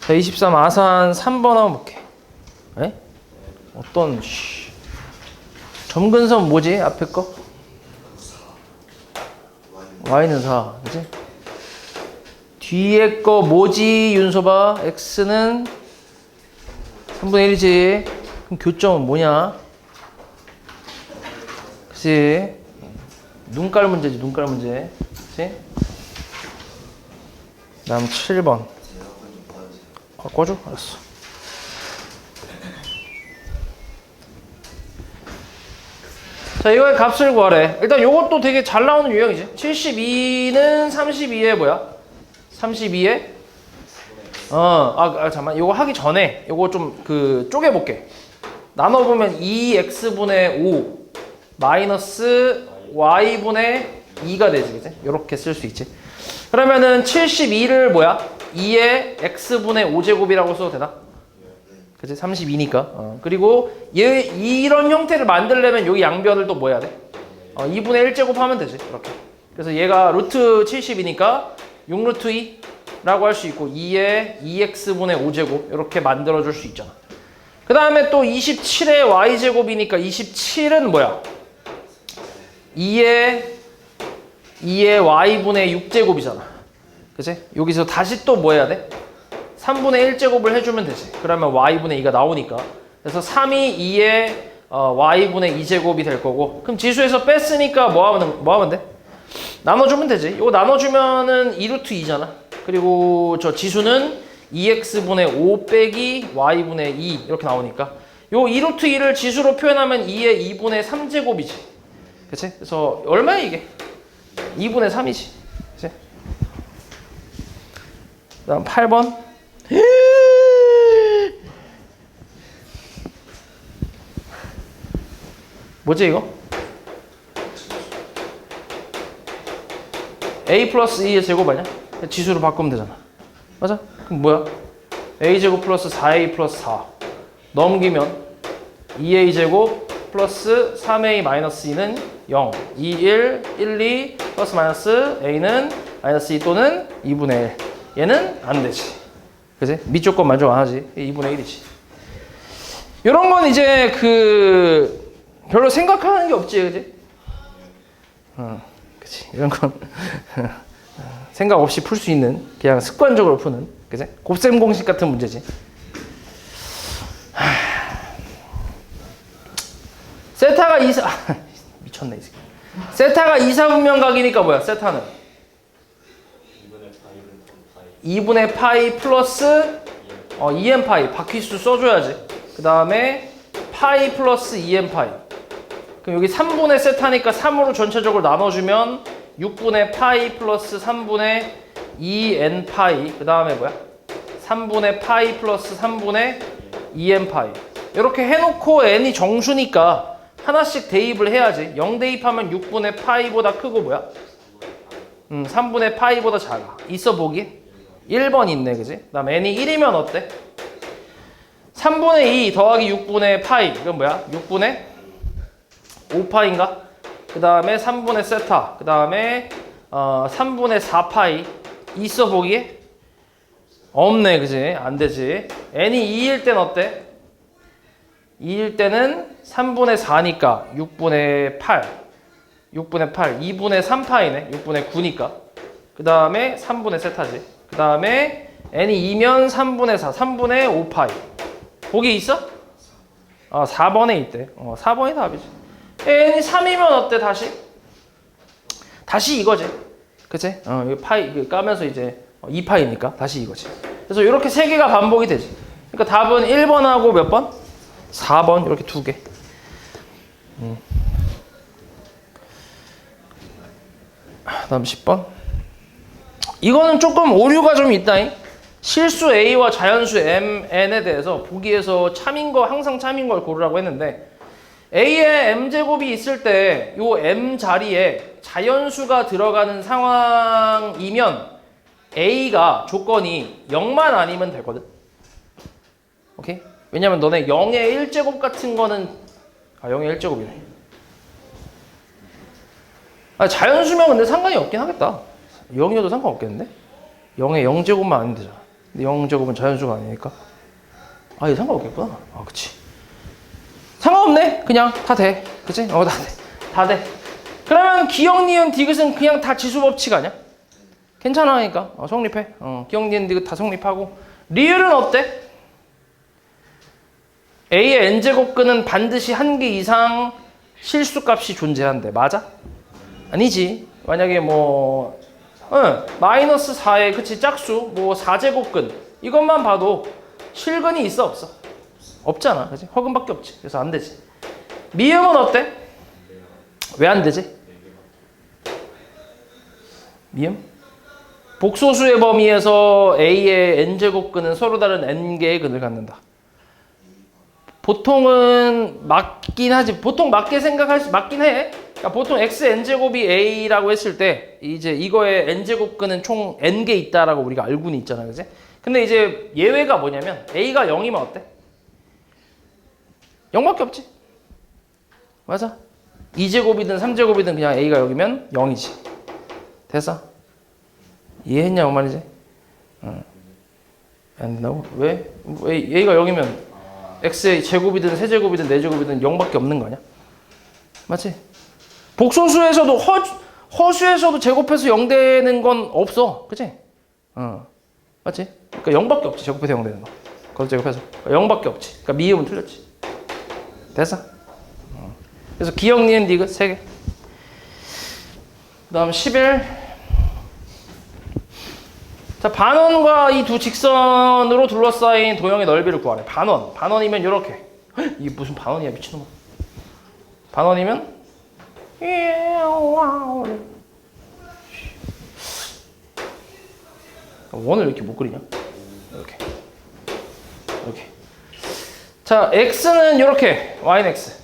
자, 23 아산 3번 한번 볼게. 에? 어떤 점근선 뭐지? 앞에 거? y는 4, 그치? 뒤에 거 뭐지? 윤소봐. x는 3분의 1이지. 그럼 교점은 뭐냐? 그치? 눈깔 문제지, 눈깔 문제. 그치? 그 다음 7번. 꺼줘? 알았어. 자, 이거의 값을 구하래. 일단 요것도 되게 잘 나오는 유형이지. 72는 32에 뭐야? 32에? 잠깐만. 요거 하기 전에 요거 좀 쪼개볼게. 나눠보면 2x분의 5 마이너스 y분의 2가 되지, 그치? 요렇게 쓸 수 있지. 그러면은 72를 뭐야? 2의 x분의 5제곱이라고 써도 되나? 그치? 32니까. 그리고 이런 형태를 만들려면 여기 양변을 또 뭐 해야 돼? 2분의 1제곱 하면 되지. 이렇게. 그래서 얘가 루트 70이니까 6루트 2라고 할 수 있고 2의 2x분의 5제곱 이렇게 만들어줄 수 있잖아. 그 다음에 또 27의 y제곱이니까 27은 뭐야? 2의 y분의 6제곱이잖아. 그치? 여기서 다시 또 뭐 해야 돼? 3분의 1제곱을 해주면 되지. 그러면 y분의 2가 나오니까. 그래서 3이 2의 y분의 2제곱이 될 거고. 그럼 지수에서 뺐으니까 뭐 하면 돼? 나눠주면 되지. 이거 나눠주면은 2루트 2잖아. 그리고 저 지수는 2x분의 5 빼기 y분의 2 이렇게 나오니까 요 2루트 2를 지수로 표현하면 2의 2분의 3제곱이지. 그치? 그래서 얼마야 이게? 2분의 3이지. 그치? 그 다음 8번. 뭐지 이거? a 플러스 2의 제곱 아니야? 지수로 바꾸면 되잖아. 맞아? 그럼 뭐야? a제곱 플러스 4a 플러스 4 넘기면 2a 제곱 플러스 3a 마이너스 2는 0 2, 1, 1, 2 플러스 마이너스 a는 마이너스 2 또는 2분의 1 얘는 안 되지. 그치? 밑조건 만족 안 하지. 2분의 1이지. 요런 건 이제 별로 생각하는 게 없지, 그치? 그치. 이런 건 생각 없이 풀 수 있는, 그냥 습관적으로 푸는, 그치? 곱셈 공식 같은 문제지. 세타가 미쳤네, 이 새끼. 세타가 2사분면각이니까 뭐야, 세타는? 2분의 파이 플러스 2n 파이 바퀴수 써줘야지. 그 다음에 파이 플러스 2n 파이. 그럼 여기 3분의 세타니까 3으로 전체적으로 나눠주면 6분의 파이 플러스 3분의 2n 파이. 그 다음에 뭐야? 3분의 파이 플러스 3분의 2n 파이. 이렇게 해놓고 n이 정수니까 하나씩 대입을 해야지. 0 대입하면 6분의 파이보다 크고 뭐야? 3분의 파이보다 작아. 있어 보기? 1번 있네, 그지? 그 다음에 n이 1이면 어때? 3분의 2 더하기 6분의 파이. 이건 뭐야? 6분의 5파이인가? 그 다음에 3분의 세타. 그 다음에 3분의 4파이. 있어 보기에? 없네, 그지? 안 되지. n이 2일 땐 어때? 2일 때는 3분의 4니까 6분의 8. 6분의 8. 2분의 3파이네. 6분의 9니까. 그 다음에 3분의 세타지. 그 다음에 n이 2면 3분의 4, 3분의 5파이. 거기 있어? 4번에 있대. 4번이 답이지. n이 3이면 어때, 다시? 다시 이거지. 그치? 이 파이 까면서 이제 2파이니까 다시 이거지. 그래서 이렇게 3개가 반복이 되지. 그러니까 답은 1번하고 몇 번? 4번. 이렇게 2개. 다음 10번. 이거는 조금 오류가 좀 있다잉. 실수 A와 자연수 MN에 대해서 보기에서 항상 참인 걸 고르라고 했는데 A에 M제곱이 있을 때 요 M 자리에 자연수가 들어가는 상황이면 A가 조건이 0만 아니면 되거든. 오케이? 왜냐면 너네 0의 1제곱 같은 거는 0의 1제곱이네. 자연수면 근데 상관이 없긴 하겠다. 0이어도 상관없겠는데? 0의 0제곱만 아니면 되잖아. 근데 0제곱은 자연수가 아니니까. 아, 이거 상관없겠구나. 아, 그치. 상관없네. 그냥 다 돼. 그치? 다 돼. 다 돼. 그러면 기억, 니은, 디귿은 그냥 다 지수 법칙 아니야? 괜찮아, 그러니까. 성립해. 기억, 니은, 디귿 다 성립하고. 리을은 어때? A의 n제곱근은 반드시 한 개 이상 실수값이 존재한대. 맞아? 아니지. 만약에 뭐 마이너스 4의 그치 짝수 뭐 4제곱근 이것만 봐도 실근이 있어 없어? 없잖아. 그치? 허근밖에 없지. 그래서 안 되지. 미음은 어때? 왜 안 되지? 미음? 복소수의 범위에서 A의 n제곱근은 서로 다른 n개의 근을 갖는다. 보통은 맞긴 하지. 보통 맞게 생각할 수 맞긴 해. 그러니까 보통 x n제곱이 a라고 했을 때 이제 이거의 n제곱근은 총 n개 있다라고 우리가 알고는 있잖아, 그지? 근데 이제 예외가 뭐냐면 a가 0이면 어때? 0밖에 없지. 맞아. 2제곱이든 3제곱이든 그냥 a가 0이면 0이지. 됐어? 이해했냐고 말이지? 안 된다고? 왜? a가 0이면 x의 제곱이든 세제곱이든 네제곱이든 0밖에 없는 거 아니야? 맞지? 복소수에서도 허수에서도 제곱해서 0 되는 건 없어. 그치? 맞지? 그러니까 0밖에 없지. 제곱해서 0 되는 거. 거기서 제곱해서 0밖에 없지. 그러니까 미음은 틀렸지. 됐어? 그래서 기억, 니은, 디귿 3개. 그 다음 11. 자, 반원과 이 두 직선으로 둘러싸인 도형의 넓이를 구하래. 반원. 반원이면 이렇게. 이게 무슨 반원이야, 미친놈아. 반원이면 원을 왜 이렇게 못 그리냐? 이렇게. 이렇게. 자, x는 이렇게. y는 x.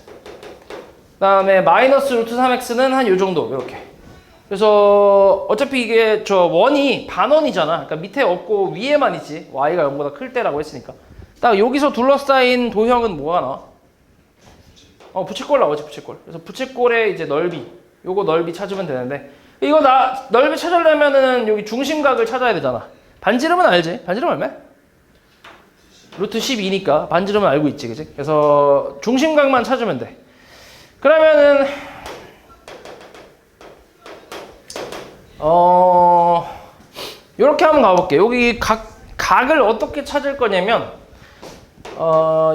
그 다음에 마이너스 루트 3x는 한 요 정도. 이렇게. 그래서 어차피 이게 저 원이 반원이잖아. 그러니까 밑에 없고 위에만 있지. y가 0보다 클 때라고 했으니까. 딱 여기서 둘러싸인 도형은 뭐가 나와? 부채꼴 나오지, 부채꼴. 그래서 부채꼴의 이제 넓이. 요거 넓이 찾으면 되는데. 이거 넓이 찾으려면은 여기 중심각을 찾아야 되잖아. 반지름은 알지? 반지름 얼마야? 루트 12니까 반지름은 알고 있지, 그지? 그래서 중심각만 찾으면 돼. 그러면은 요렇게 한번 가볼게. 여기 각을 어떻게 찾을 거냐면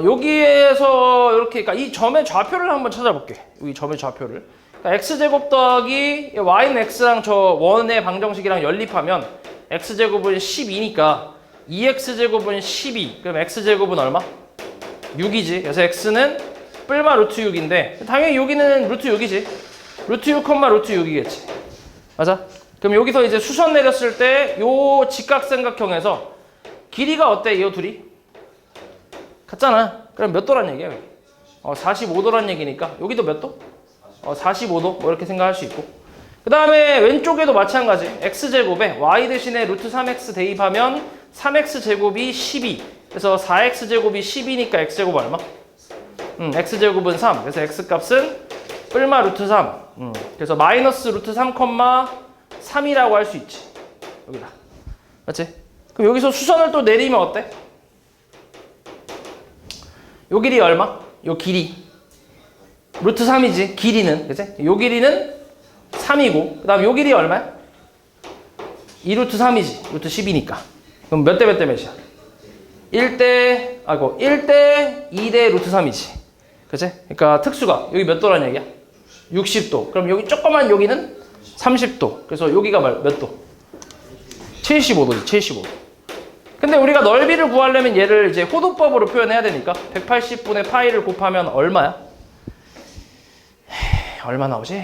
여기에서 이렇게, 그러니까 이 점의 좌표를 한번 찾아볼게. 여기 점의 좌표를. 그러니까 x제곱 더하기 y는 x랑 저 원의 방정식이랑 연립하면 x제곱은 12니까 2x제곱은 12. 그럼 x제곱은 얼마? 6이지. 그래서 x는 뿔마 루트 6인데 당연히 여기는 루트 6이지. 루트 6, 루트 6이겠지. 맞아? 그럼 여기서 이제 수선 내렸을 때 요 직각삼각형에서 길이가 어때? 이 둘이? 같잖아. 그럼 몇 도란 얘기야? 45도란 얘기니까 여기도 몇 도? 45도 뭐 이렇게 생각할 수 있고. 그 다음에 왼쪽에도 마찬가지. x제곱에 y 대신에 루트 3x 대입하면 3x제곱이 12. 그래서 4x제곱이 10이니까 x제곱 얼마? x제곱은 3. 그래서 x값은 뿔마 루트 3. 그래서 마이너스 루트 3, 3이라고 할 수 있지. 여기다. 맞지? 그럼 여기서 수선을 또 내리면 어때? 요 길이 얼마? 요 길이. 루트 3이지. 길이는. 그치? 요 길이는 3이고. 그 다음 요 길이 얼마야? 2루트 3이지. 루트 10이니까. 그럼 몇 대 몇 대 몇이야? 1대 2대 루트 3이지. 그치? 그러니까 특수가 여기 몇 도란 얘기야? 60도. 그럼 여기 조그만 여기는 30도. 그래서 여기가 몇 도? 75도지. 75도. 근데 우리가 넓이를 구하려면 얘를 이제 호도법으로 표현해야 되니까 180분의 파이를 곱하면 얼마야? 얼마 나오지?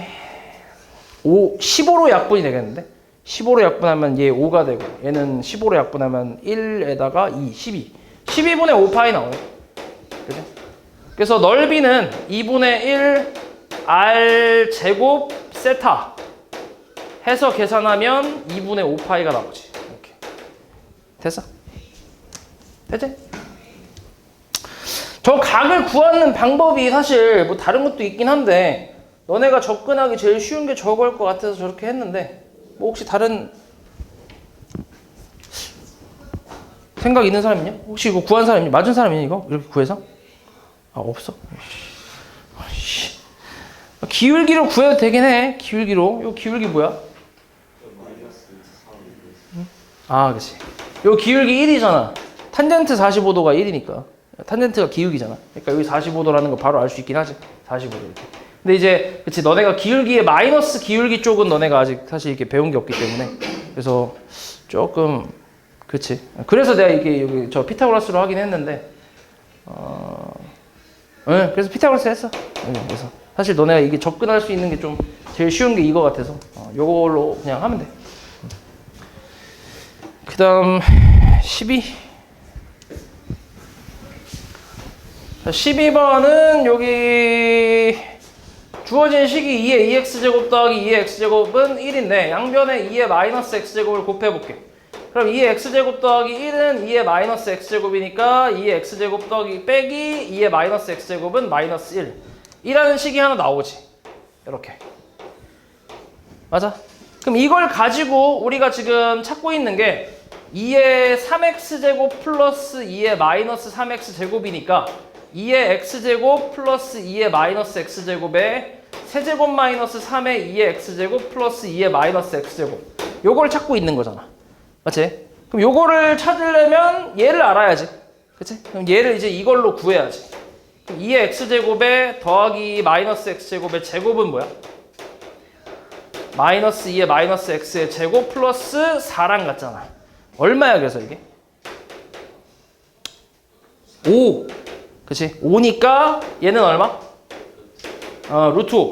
15로 약분이 되겠는데? 15로 약분하면 얘 5가 되고 얘는 15로 약분하면 1에다가 2, 12. 12분의 5 파이 나오네. 그죠? 그래서 넓이는 2분의 1 r 제곱 세타 해서 계산하면 2분의 5 파이가 나오지. 이렇게. 됐어? 됐지? 저 각을 구하는 방법이 사실 뭐 다른 것도 있긴 한데 너네가 접근하기 제일 쉬운 게 저거일 것 같아서 저렇게 했는데 뭐 혹시 다른 생각 있는 사람 있냐? 혹시 이거 구한 사람 있냐? 맞은 사람 있냐 이거? 이렇게 구해서? 아 없어? 기울기로 구해도 되긴 해. 기울기로. 요 기울기 뭐야? 아 그치. 요 기울기 1이잖아. 탄젠트 45도가 1이니까. 탄젠트가 기울기잖아. 그러니까 여기 45도라는 거 바로 알 수 있긴 하지. 45도 이렇게. 근데 이제 그치 너네가 기울기의 마이너스 기울기 쪽은 너네가 아직 사실 이렇게 배운 게 없기 때문에 그래서 조금 그치. 그래서 내가 이게 여기 저 피타고라스로 하긴 했는데 네, 그래서 피타고라스 했어. 네, 그래서 사실 너네가 이게 접근할 수 있는 게 좀 제일 쉬운 게 이거 같아서 요걸로 그냥 하면 돼. 그 다음 12. 12번은 여기 주어진 식이 2의 2x제곱 더하기 2의 x제곱은 1인데 양변에 2의 마이너스 x제곱을 곱해볼게. 그럼 2의 x제곱 더하기 1은 2의 마이너스 x제곱이니까 2의 x제곱 더하기 빼기 2의 마이너스 x제곱은 마이너스 1 이라는 식이 하나 나오지. 이렇게 맞아? 그럼 이걸 가지고 우리가 지금 찾고 있는 게 2의 3x제곱 플러스 2의 마이너스 3x제곱이니까 2의 x제곱 플러스 2의 마이너스 x제곱에 세제곱 마이너스 3의 2의 x제곱 플러스 2의 마이너스 x제곱 요걸 찾고 있는 거잖아. 맞지? 그럼 요거를 찾으려면 얘를 알아야지. 그치? 그럼 얘를 이제 이걸로 구해야지. 그럼 2의 x제곱에 더하기 마이너스 x제곱의 제곱은 뭐야? 마이너스 2의 마이너스 x의 제곱 플러스 4랑 같잖아. 얼마야 그래서 이게? 5. 그치? 5니까 얘는 얼마? 루트 5.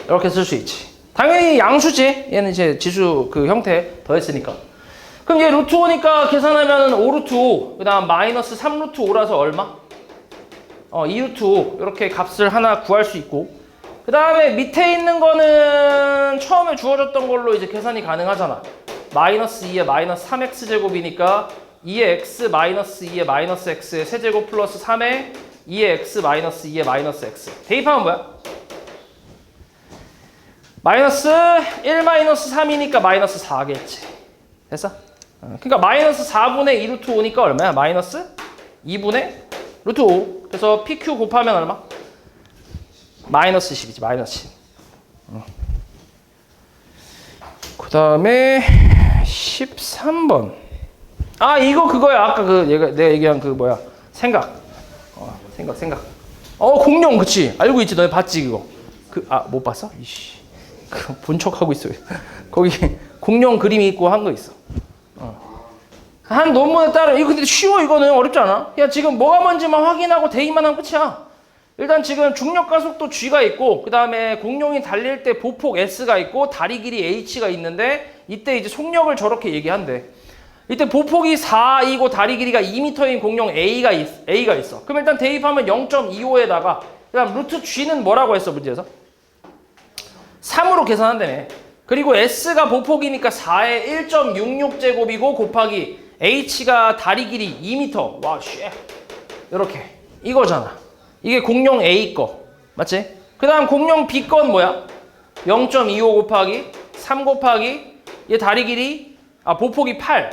이렇게 쓸 수 있지. 당연히 양수지. 얘는 이제 지수 그 형태 더했으니까. 그럼 얘 루트 5니까 계산하면 5 루트 5. 그 다음 마이너스 3 루트 5라서 얼마? 2 루트 5. 이렇게 값을 하나 구할 수 있고. 그 다음에 밑에 있는 거는 처음에 주어졌던 걸로 이제 계산이 가능하잖아. 마이너스 2의 마이너스 3x제곱이니까 2의 x 마이너스 2의 마이너스 x의 세제곱 플러스 3의 2의 x 마이너스 2의 마이너스 x. 대입하면 뭐야? 마이너스 1 마이너스 3이니까 마이너스 4겠지. 됐어? 그러니까 마이너스 4분의 2 루트 5니까 얼마야? 마이너스 2분의 루트 5. 그래서 PQ 곱하면 얼마? 마이너스 10이지. 마이너스 10. 그 다음에 13번. 아 이거 그거야. 아까 그 내가 얘기한 그 뭐야? 생각. 생각. 공룡 그치? 알고 있지? 너네 봤지 그거? 못 봤어? 이씨. 그 본 척하고 있어. 거기 공룡 그림이 있고 한 거 있어. 한 논문에 따라 이거 근데 쉬워. 이거는 어렵지 않아. 그냥 지금 뭐가 뭔지만 확인하고 대입만 하면 끝이야. 일단 지금 중력 가속도 G가 있고 그 다음에 공룡이 달릴 때 보폭 S가 있고 다리 길이 H가 있는데 이때 이제 속력을 저렇게 얘기한대. 이때 보폭이 4이고 다리 길이가 2m인 공룡 A가 있어. 그럼 일단 대입하면 0.25에다가 그 다음 루트 G는 뭐라고 했어 문제에서? 3으로 계산한다며. 그리고 S가 보폭이니까 4의 1.66제곱이고 곱하기 H가 다리 길이 2m. 와 쉣. 이렇게 이거잖아. 이게 공룡 A 거 맞지? 그 다음 공룡 B 건 뭐야? 0.25 곱하기 3 곱하기 얘 다리 길이 보폭이 8.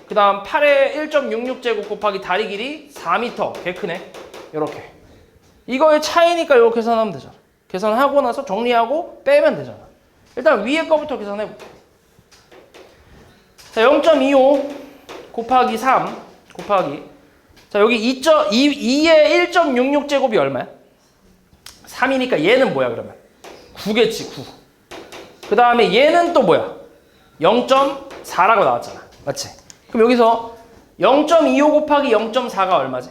그 다음 8에 1.66제곱 곱하기 다리 길이 4m. 개 크네. 이렇게 이거의 차이니까 이거 계산하면 되잖아. 계산하고 나서 정리하고 빼면 되잖아. 일단 위에 거부터 계산해볼게. 자 0.25 곱하기 3 곱하기 자 여기 2의 1.66제곱이 얼마야? 3이니까 얘는 뭐야 그러면? 9겠지 9. 그 다음에 얘는 또 뭐야? 0.4라고 나왔잖아. 맞지? 그럼 여기서 0.25 곱하기 0.4가 얼마지?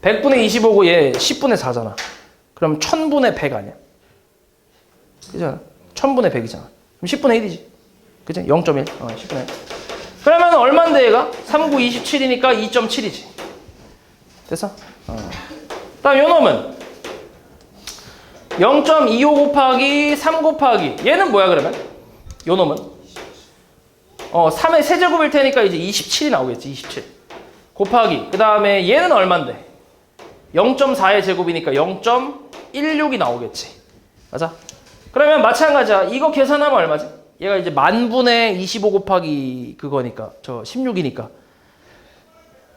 (100분의 25고) 얘 10분의 4잖아. 그럼 1000분의 100 아니야? 그잖아. 1000분의 100이잖아. 그럼 10분의 1이지. 그치? 0.1. 10분의 1. 그러면 얼만데 얘가? 3, 9, 27이니까 2.7이지. 됐어? 다음 요 놈은 0.25 곱하기 3 곱하기 얘는 뭐야 그러면? 요 놈은? 3의 세제곱일 테니까 이제 27이 나오겠지. 27. 곱하기 그 다음에 얘는 얼만데? 0.4의 제곱이니까 0.16이 나오겠지. 맞아? 그러면 마찬가지야. 이거 계산하면 얼마지? 얘가 이제 10,000분의 25 곱하기 그거니까 저 16이니까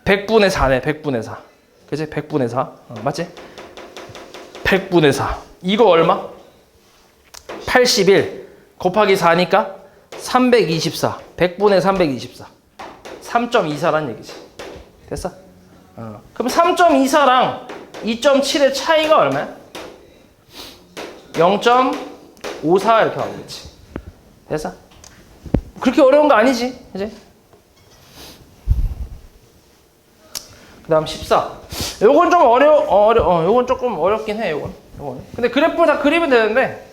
100분의 4네. 100분의 4. 그치? 100분의 4. 맞지? 100분의 4. 이거 얼마? 81 곱하기 4니까 324. 100분의 324. 3.24란 얘기지. 됐어? 그럼 3.24랑 2.7의 차이가 얼마야? 0.54 이렇게 나오겠지. 됐어? 그렇게 어려운 거 아니지. 그지? 그 다음 14. 요건 좀 요건 조금 어렵긴 해, 요건. 근데 그래프를 다 그리면 되는데,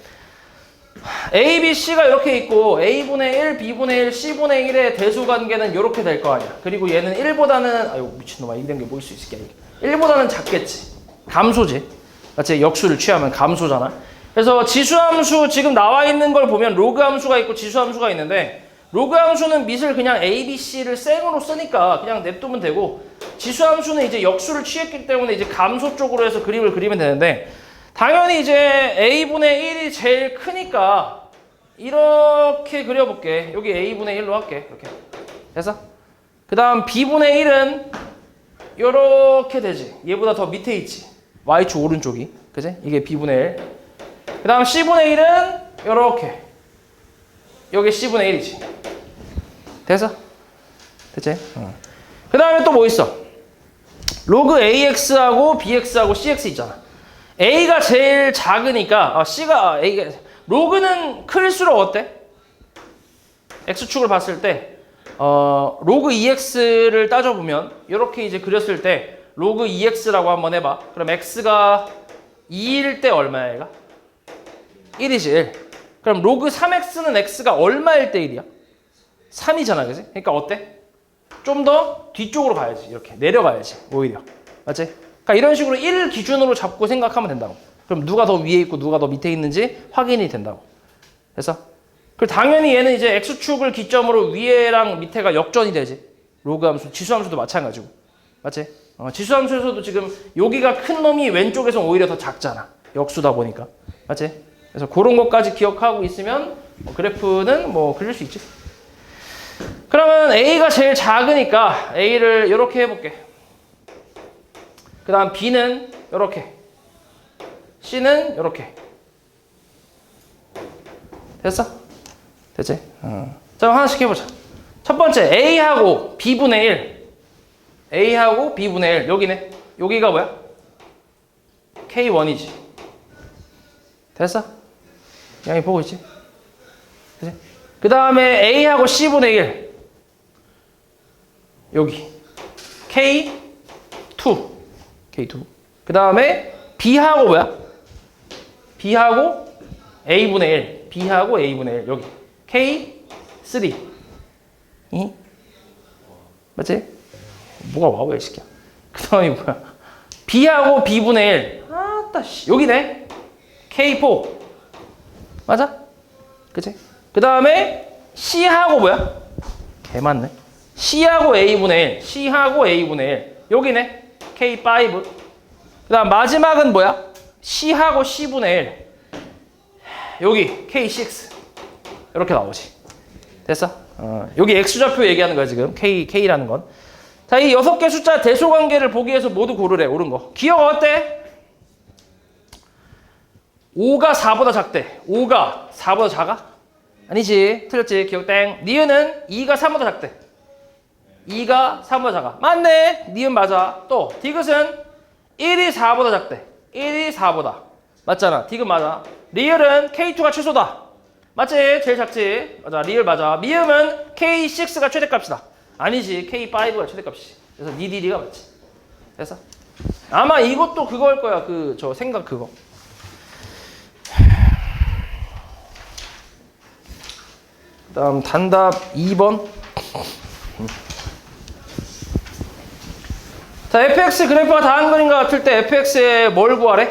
A, B, C가 이렇게 있고, A분의 1, B분의 1, C분의 1의 대수관계는 이렇게 될 거 아니야. 그리고 얘는 1보다는, 아유, 미친놈아, 이런 게 뭐 있을 수 있을게. 1보다는 작겠지. 감소지. 맞지? 역수를 취하면 감소잖아. 그래서 지수함수 지금 나와 있는 걸 보면 로그 함수가 있고 지수함수가 있는데, 로그 함수는 밑을 그냥 A, B, C를 생으로 쓰니까 그냥 냅두면 되고, 지수함수는 이제 역수를 취했기 때문에 이제 감소 쪽으로 해서 그림을 그리면 되는데, 당연히 이제 A분의 1이 제일 크니까 이렇게 그려볼게. 여기 A분의 1로 할게. 이렇게. 됐어? 그 다음 B분의 1은 이렇게 되지. 얘보다 더 밑에 있지. Y축 오른쪽이. 그지? 이게 B분의 1. 그 다음 C분의 1은 이렇게. 여기 C분의 1이지. 됐어? 됐지? 그 다음에 또 뭐 있어? 로그 AX하고 BX하고 CX 있잖아. A가 제일 작으니까 A가 로그는 클수록 어때? X축을 봤을 때 로그 2X를 따져보면 이렇게 이제 그렸을 때 로그 2X라고 한번 해봐. 그럼 X가 2일 때 얼마야 얘가? 1이지 1. 그럼 로그 3X는 X가 얼마일 때 1이야? 3이잖아 그지? 그러니까 어때? 좀 더 뒤쪽으로 가야지. 이렇게 내려가야지 오히려. 맞지? 그러니까 이런 식으로 1 기준으로 잡고 생각하면 된다고. 그럼 누가 더 위에 있고 누가 더 밑에 있는지 확인이 된다고. 됐어? 그리고 당연히 얘는 이제 X축을 기점으로 위에랑 밑에가 역전이 되지. 로그 함수, 지수함수도 마찬가지고. 맞지? 지수함수에서도 지금 여기가 큰 놈이 왼쪽에서 오히려 더 작잖아. 역수다 보니까. 맞지? 그래서 그런 것까지 기억하고 있으면 그래프는 뭐 그릴 수 있지. 그러면 A가 제일 작으니까 A를 이렇게 해볼게. 그 다음 B는 이렇게, C는 이렇게. 됐어? 됐지? 자, 하나씩 해보자. 첫 번째 A하고 B분의 1. A하고 B분의 1. 여기네. 여기가 뭐야? K1이지. 됐어? 양이 보고 있지? 그치? 그 다음에 A하고 C분의 1. 여기. K2. K2. 그 다음에 B하고 뭐야? B하고 A분의 1. B하고 A분의 1. 여기. K3. 맞지? 뭐가 와, 왜 시켜? 그 다음이 뭐야? B하고 B분의 1. 아따, 씨. 여기네. K4. 맞아? 그치? 그 다음에 C하고 뭐야? 개 많네. C하고 A분의 1. C하고 A분의 1. 여기네. K5. 그 다음 마지막은 뭐야? C하고 C분의 1. 여기 K6. 이렇게 나오지. 됐어? 여기 X좌표 얘기하는 거야 지금. K라는 건. 자, 이 6개 숫자 대소관계를 보기 위해서 모두 고르래. 옳은 거. 기억 어때? 5가 4보다 작대. 5가 4보다 작아? 아니지. 틀렸지. 기억 땡. 니은은 2가 3보다 작대. 2가 3보다 작아. 맞네. 니은 맞아. 또 디귿은 1이 4보다 작대. 1이 4보다. 맞잖아. 디귿 맞아. 리을은 K2가 최소다. 맞지? 제일 작지. 맞아. 리을 맞아. 미음은 K6가 최대값이다. 아니지. K5가 최대값이지. 그래서 니디디가 맞지. 됐어? 아마 이것도 그거일 거야. 저 생각 그거. 다음 단답 2번. 자, fx 그래프가 다한 그림 같을 때 fx에 뭘 구하래?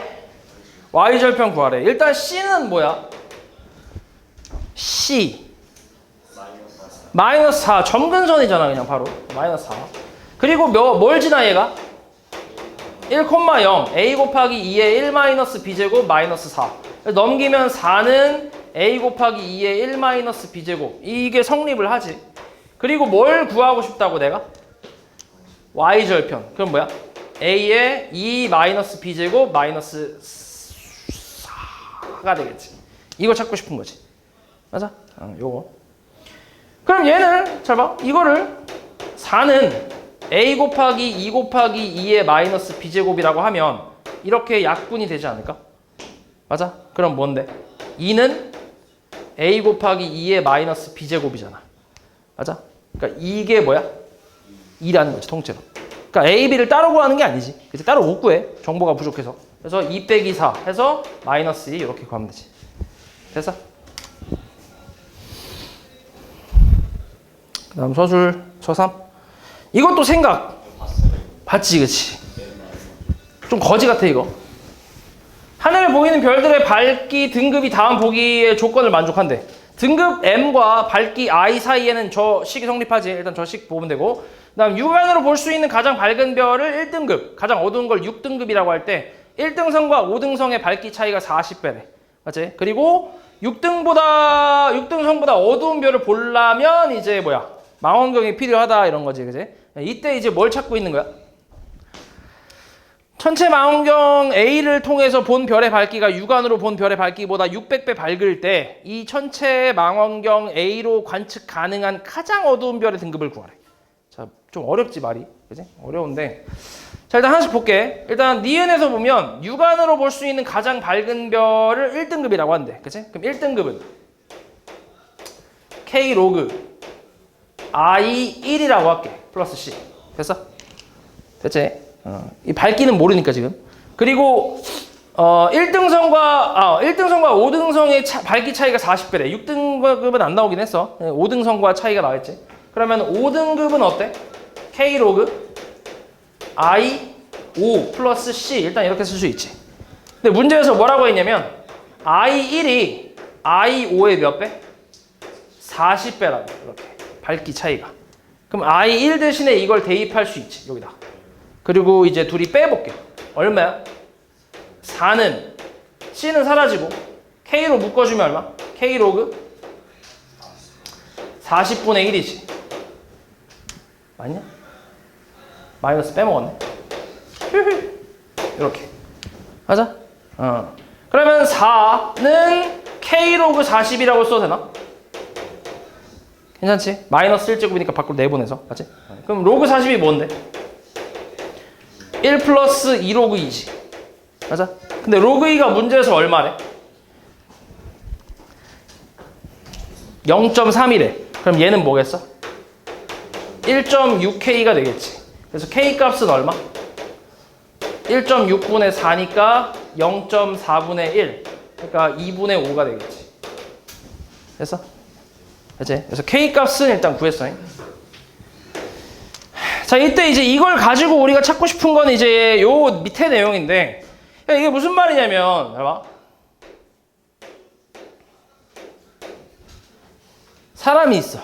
y절편 구하래. 일단 c는 뭐야? c 마이너스 4. 점근선이잖아 그냥 바로. 마이너스 4. 그리고 뭘 지나 얘가? 1,0 a 곱하기 2의 1 마이너스 b제곱 마이너스 4 넘기면 4는 a 곱하기 2의 1 마이너스 b제곱 이게 성립을 하지. 그리고 뭘 구하고 싶다고 내가? y절편. 그럼 뭐야? a의 2 마이너스 b제곱 마이너스 4가 되겠지. 이거 찾고 싶은 거지. 맞아? 요거. 그럼 얘는 잘 봐. 이거를 4는 a 곱하기 2 곱하기 2의 마이너스 b제곱이라고 하면 이렇게 약분이 되지 않을까? 맞아? 그럼 뭔데? 2는 a 곱하기 2의 마이너스 b제곱이잖아. 맞아? 그러니까 이게 뭐야? 2라는 거지, 통째로. 그러니까 a, b를 따로 구하는 게 아니지. 그치? 따로 못 구해. 정보가 부족해서. 그래서 2 빼기 4 해서 마이너스 2 이렇게 구하면 되지. 됐어? 그 다음 서술 서3. 이것도 생각. 봤지, 그치? 좀 거지 같아, 이거. 하늘에 보이는 별들의 밝기 등급이 다음 보기의 조건을 만족한대. 등급 M과 밝기 I 사이에는 저 식이 성립하지. 일단 저 식 보면 되고. 그 다음 육안으로 볼 수 있는 가장 밝은 별을 1등급, 가장 어두운 걸 6등급이라고 할 때 1등성과 5등성의 밝기 차이가 40배래. 맞지? 그리고 6등성보다 어두운 별을 보려면 이제 뭐야? 망원경이 필요하다 이런 거지. 그지? 이때 이제 뭘 찾고 있는 거야? 천체 망원경 A를 통해서 본 별의 밝기가 육안으로 본 별의 밝기보다 600배 밝을 때 이 천체 망원경 A로 관측 가능한 가장 어두운 별의 등급을 구하래. 자, 좀 어렵지 말이. 그지? 어려운데. 자, 일단 하나씩 볼게. 일단 니은에서 보면 육안으로 볼 수 있는 가장 밝은 별을 1등급이라고 한대. 그치? 그럼 1등급은 K 로그 I 1이라고 할게. 플러스 C. 됐어? 됐지? 이 밝기는 모르니까 지금. 그리고 1등성과 5등성의 밝기 차이가 40배래. 6등급은 안 나오긴 했어. 5등성과 차이가 나겠지. 그러면 5등급은 어때? K 로그 I 5 플러스 C. 일단 이렇게 쓸 수 있지. 근데 문제에서 뭐라고 했냐면 I 1이 I 5의 몇 배? 40배라고. 이렇게. 밝기 차이가. 그럼 I 1 대신에 이걸 대입할 수 있지. 여기다. 그리고 이제 둘이 빼볼게. 얼마야? 4는 C는 사라지고 K로 묶어주면 얼마? K 로그 40분의 1이지. 맞냐? 마이너스 빼먹었네. 이렇게. 맞아? 그러면 4는 K 로그 40이라고 써도 되나? 괜찮지? 마이너스 1제곱이니까 밖으로 내보내서. 맞지? 그럼 로그 40이 뭔데? 1 플러스 2 로그 2지. 맞아? 근데 로그 2가 문제에서 얼마래? 0.3이래. 그럼 얘는 뭐겠어? 1.6K가 되겠지. 그래서 K 값은 얼마? 1.6분의 4니까 0.4분의 1. 그러니까 2분의 5가 되겠지. 됐어? 그치? 그래서 K 값은 일단 구했어. 자, 이때 이제 이걸 가지고 우리가 찾고 싶은 건 이제 요 밑에 내용인데, 야, 이게 무슨 말이냐면, 봐봐. 사람이 있어.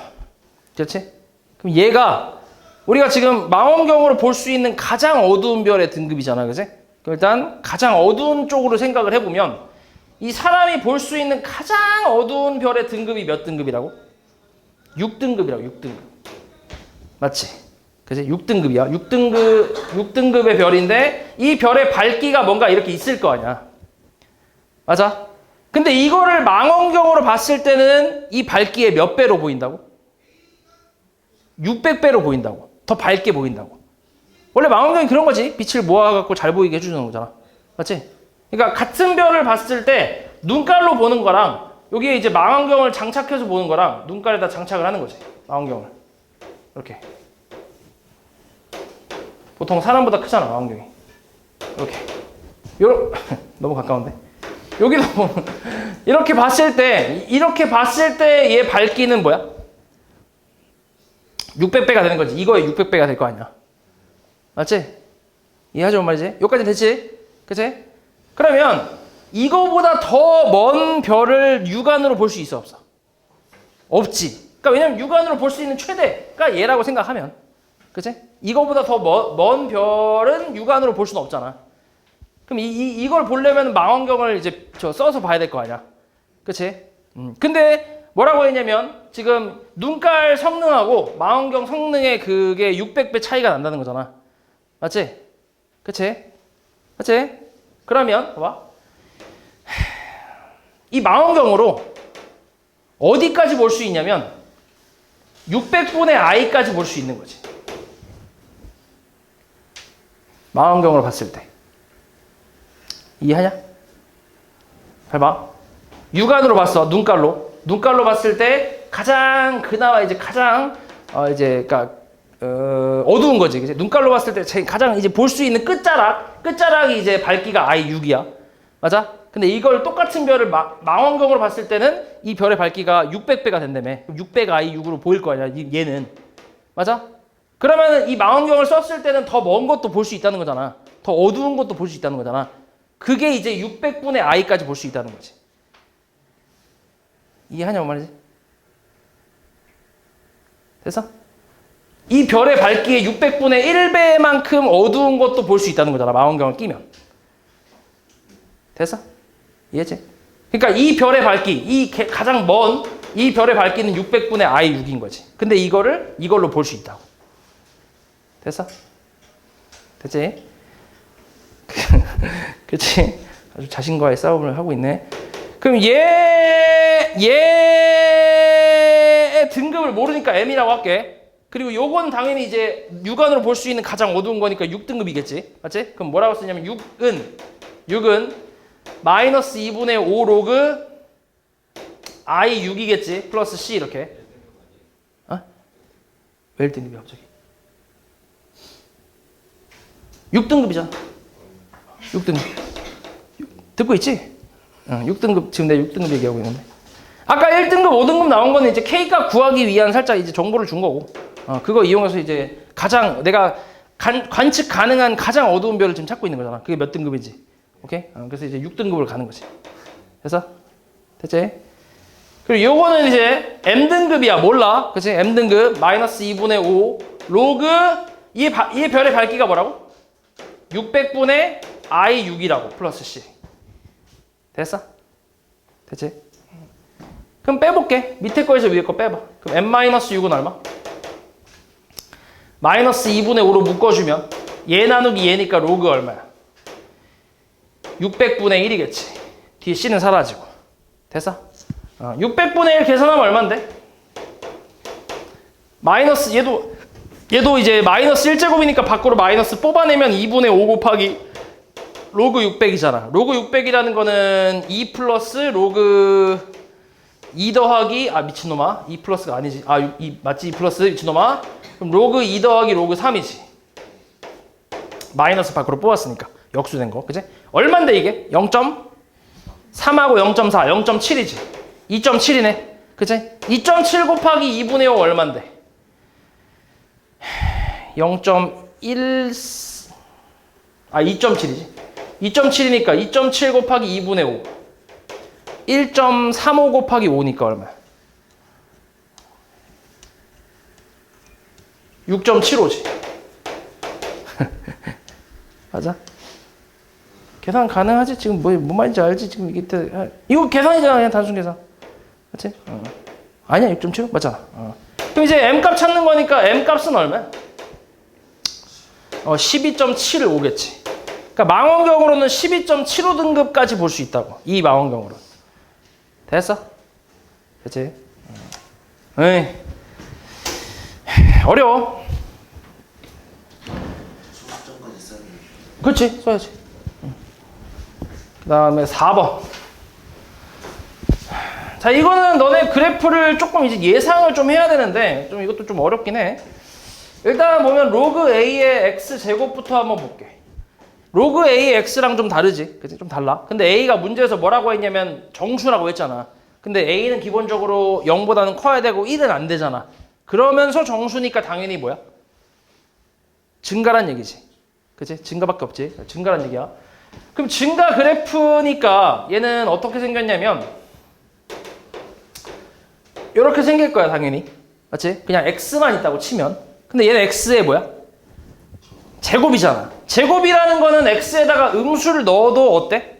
그렇지? 그럼 얘가 우리가 지금 망원경으로 볼 수 있는 가장 어두운 별의 등급이잖아. 그치? 그럼 일단 가장 어두운 쪽으로 생각을 해보면 이 사람이 볼 수 있는 가장 어두운 별의 등급이 몇 등급이라고? 6등급이라고. 6등급. 맞지? 그치? 6등급이야. 6등급의 별인데 이 별의 밝기가 뭔가 이렇게 있을 거 아니야. 맞아? 근데 이거를 망원경으로 봤을 때는 이 밝기의 몇 배로 보인다고? 600배로 보인다고. 더 밝게 보인다고. 원래 망원경이 그런 거지. 빛을 모아갖고 잘 보이게 해주는 거잖아. 맞지? 그러니까 같은 별을 봤을 때 눈깔로 보는 거랑 여기에 이제 망원경을 장착해서 보는 거랑 눈깔에다 장착을 하는 거지. 망원경을. 이렇게. 보통 사람보다 크잖아, 망원경이. 이렇게. 너무 가까운데? 여기도 이렇게 봤을 때 얘 밝기는 뭐야? 600배가 되는 거지. 이거에 600배가 될 거 아니야. 맞지? 이해하죠, 뭔 말이지? 여기까지 됐지? 그치? 그러면 이거보다 더 먼 별을 육안으로 볼 수 있어, 없어? 없지. 그러니까 왜냐면 육안으로 볼 수 있는 최대가 얘라고 생각하면. 그치? 이거보다 더 먼 별은 육안으로 볼 수는 없잖아. 그럼 이걸 보려면 망원경을 이제 써서 봐야 될 거 아니야. 그치? 근데 뭐라고 했냐면 지금 눈깔 성능하고 망원경 성능의 그게 600배 차이가 난다는 거잖아. 맞지? 그치? 맞지? 그러면 봐봐. 이 망원경으로 어디까지 볼 수 있냐면 600분의 i까지 볼 수 있는 거지. 망원경으로 봤을 때. 이해하냐? 잘 봐. 육안으로 봤어. 눈깔로. 눈깔로 봤을 때 그나마 이제 가장 그러니까 어두운 거지. 그치? 눈깔로 봤을 때 가장 이제 볼 수 있는 끝자락이 이제 밝기가 I6이야. 맞아? 근데 이걸 똑같은 별을 망원경으로 봤을 때는 이 별의 밝기가 600배가 된다며. 600I6으로 보일 거 아니야. 얘는. 맞아? 그러면 이 망원경을 썼을 때는 더 먼 것도 볼 수 있다는 거잖아. 더 어두운 것도 볼 수 있다는 거잖아. 그게 이제 600분의 i까지 볼 수 있다는 거지. 이해하냐고 말이지? 됐어? 이 별의 밝기의 600분의 1배만큼 어두운 것도 볼 수 있다는 거잖아. 망원경을 끼면. 됐어? 이해했지? 그러니까 이 별의 밝기, 가장 먼 이 별의 밝기는 600분의 i6인 거지. 근데 이걸로 볼 수 있다고. 됐어? 됐지? 그치? 아주 자신과의 싸움을 하고 있네. 그럼 얘의 등급을 모르니까 M이라고 할게. 그리고 요건 당연히 이제 육안으로 볼 수 있는 가장 어두운 거니까 6등급이겠지. 맞지? 그럼 뭐라고 쓰냐면 6은 마이너스 2분의 5 로그 I6이겠지. 플러스 C 이렇게. 왜 1등급이야 갑자기? 6등급이잖아. 6등급. 듣고 있지? 6등급, 지금 내가 6등급 얘기하고 있는데. 아까 1등급, 5등급 나온 거는 이제 K값 구하기 위한 살짝 이제 정보를 준 거고. 그거 이용해서 이제 가장 내가 관측 가능한 가장 어두운 별을 지금 찾고 있는 거잖아. 그게 몇 등급인지. 오케이? 그래서 이제 6등급을 가는 거지. 됐어? 됐지? 그리고 요거는 이제 M등급이야. 몰라. 그치? M등급, 마이너스 2분의 5, 로그, 이 별의 밝기가 뭐라고? 600분의 I6이라고. 플러스 C. 됐어? 됐지? 그럼 빼볼게. 밑에 거에서 위에 거 빼봐. 그럼 M-6은 얼마? 마이너스 2분의 5로 묶어주면 얘 나누기 얘니까 로그 얼마야? 600분의 1이겠지. 뒤에 C는 사라지고. 됐어? 600분의 1 계산하면 얼만데? 마이너스 얘도 이제 마이너스 1제곱이니까 밖으로 마이너스 뽑아내면 2분의 5 곱하기 로그 600이잖아. 로그 600이라는 거는 2 플러스 로그 2 더하기 미친놈아. 2 플러스가 아니지. 2 맞지? 2 플러스 미친놈아. 그럼 로그 2 더하기 로그 3이지. 마이너스 밖으로 뽑았으니까. 역수된 거. 그치? 얼만데 이게? 0.3하고 0.4, 0.7이지. 2.7이네. 그치? 2.7 곱하기 2분의 5 얼만데? 0.1 2.7이지. 2.7이니까 2.7 곱하기 2분의 5 1.35 곱하기 5니까 얼마야? 6.75지. 맞아? 계산 가능하지? 지금 뭔 말인지 알지? 지금 이거 계산이잖아. 그냥 단순 계산. 맞지? 아니야 6.75? 맞잖아. 그럼 이제 M값 찾는 거니까 M값은 얼마야? 12.75겠지. 그러니까 망원경으로는 12.75 등급까지 볼 수 있다고. 이 망원경으로. 됐어? 됐지? 에이. 어려워. 그렇지, 써야지. 그 다음에 4번. 자, 이거는 너네 그래프를 조금 이제 예상을 좀 해야 되는데, 이것도 좀 어렵긴 해. 일단 보면 로그 A의 X제곱부터 한번 볼게. 로그 A X랑 좀 다르지. 그치? 좀 달라. 근데 A가 문제에서 뭐라고 했냐면 정수라고 했잖아. 근데 A는 기본적으로 0보다는 커야 되고 1은 안 되잖아. 그러면서 정수니까 당연히 뭐야? 증가란 얘기지. 그치? 증가밖에 없지. 증가란 얘기야. 그럼 증가 그래프니까 얘는 어떻게 생겼냐면 이렇게 생길 거야, 당연히. 맞지? 그냥 X만 있다고 치면. 근데 얘는 x의 뭐야? 제곱이잖아. 제곱이라는 거는 x에다가 음수를 넣어도 어때?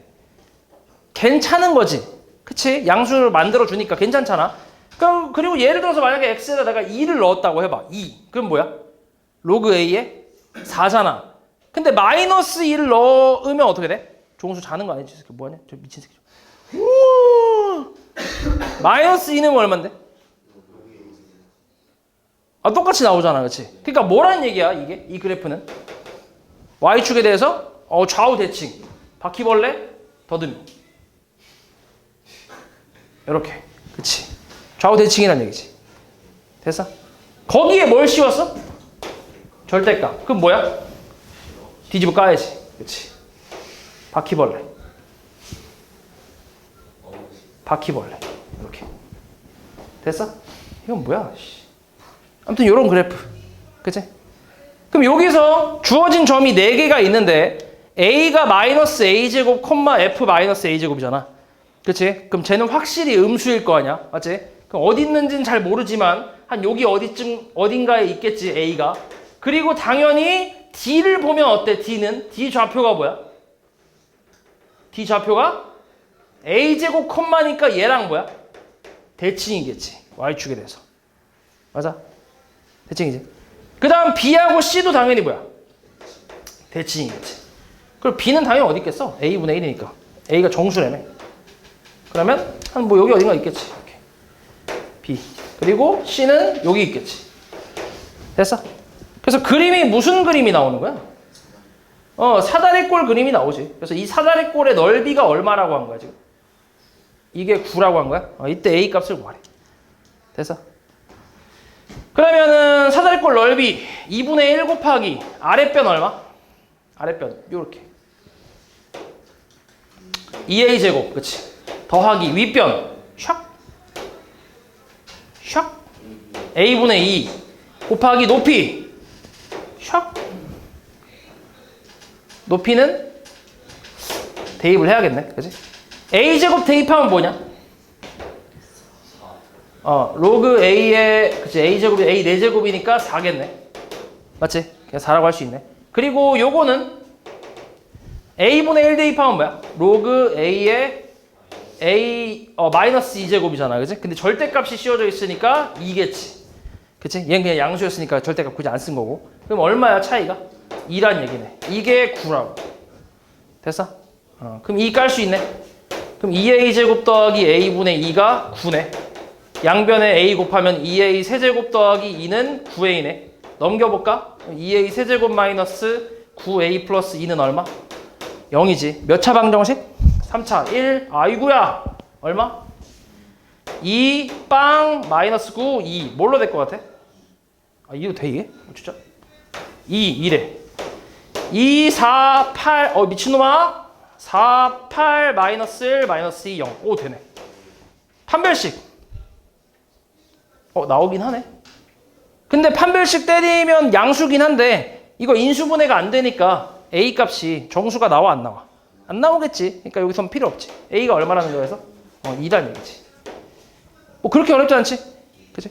괜찮은 거지. 그치? 양수를 만들어주니까 괜찮잖아. 그럼 그리고 예를 들어서 만약에 x에다 내가 2를 넣었다고 해봐. 2. 그럼 뭐야? 로그 a에 4잖아. 근데 마이너스 2를 넣으면 어떻게 돼? 종수 자는 거 아니지? 뭐하냐? 저 미친 새끼. 마이너스 2는 얼만데? 아, 똑같이 나오잖아. 그치? 그러니까 뭐라는 얘기야 이게? 이 그래프는? y축에 대해서 좌우 대칭. 바퀴벌레 더듬이. 이렇게. 그치? 좌우 대칭이란 얘기지. 됐어? 거기에 뭘 씌웠어? 절대값. 그럼 뭐야? 뒤집어 까야지. 그치? 바퀴벌레. 바퀴벌레. 이렇게. 됐어? 이건 뭐야? 아무튼 이런 그래프. 그치? 그럼 여기서 주어진 점이 4개가 있는데 a가 마이너스 a제곱 콤마 f 마이너스 a제곱이잖아. 그치? 그럼 쟤는 확실히 음수일 거 아니야. 맞지? 그럼 어디 있는지는 잘 모르지만 한 여기 어디쯤 어딘가에 있겠지 a가. 그리고 당연히 d를 보면 어때? d는? d 좌표가 뭐야? d 좌표가 a제곱 콤마니까 얘랑 뭐야? 대칭이겠지. y축에 대해서. 맞아? 대칭이지. 그 다음 b하고 c도 당연히 뭐야? 대칭이겠지. 그리고 b는 당연히 어디 있겠어? a분의 1이니까. a가 정수라며. 그러면 한 뭐 여기 어딘가 있겠지. 이렇게. b. 그리고 c는 여기 있겠지. 됐어? 그래서 그림이 무슨 그림이 나오는 거야? 사다리꼴 그림이 나오지. 그래서 이 사다리꼴의 넓이가 얼마라고 한 거야 지금? 이게 9라고 한 거야? 이때 a 값을 구하래. 됐어? 그러면은 사다리꼴 넓이 2분의 1 곱하기 아랫변 얼마? 아랫변 요렇게 2a 제곱. 그치? 더하기 윗변 샥 샥 a분의 2 곱하기 높이 샥. 높이는 대입을 해야겠네. 그치? a제곱 대입하면 뭐냐? 로그 a의 그치 a제곱이 a 4제곱이니까 4겠네. 맞지? 그냥 4라고 할 수 있네. 그리고 요거는 a분의 1 대입하면 뭐야? 로그 a의 마이너스 2제곱이잖아. 그치? 근데 절대값이 씌워져 있으니까 2겠지. 그치? 얘는 그냥 양수였으니까 절대값 굳이 안 쓴 거고. 그럼 얼마야 차이가? 2란 얘기네. 이게 9라고. 됐어? 그럼 2 깔 수 있네. 그럼 2a제곱 더하기 a분의 2가 9네. 양변에 a 곱하면 2a 세제곱 더하기 2는 9a네. 넘겨볼까? 2a 세제곱 마이너스 9a 플러스 2는 얼마? 0이지. 몇 차 방정식? 3차. 1. 아이구야. 얼마? 2 빵 마이너스 9 2. 뭘로 될 것 같아? 이거 돼 이게? 진짜? 2 2래. 2 4 8 미친놈아. 4 8 마이너스 1 마이너스 2 0. 오 되네. 판별식. 나오긴 하네. 근데 판별식 때리면 양수긴 한데 이거 인수분해가 안 되니까 a 값이 정수가 나와 안 나와? 안 나오겠지. 그러니까 여기선 필요 없지. a가 얼마라는 거에서 2라는 얘기지. 뭐 그렇게 어렵지 않지? 그치?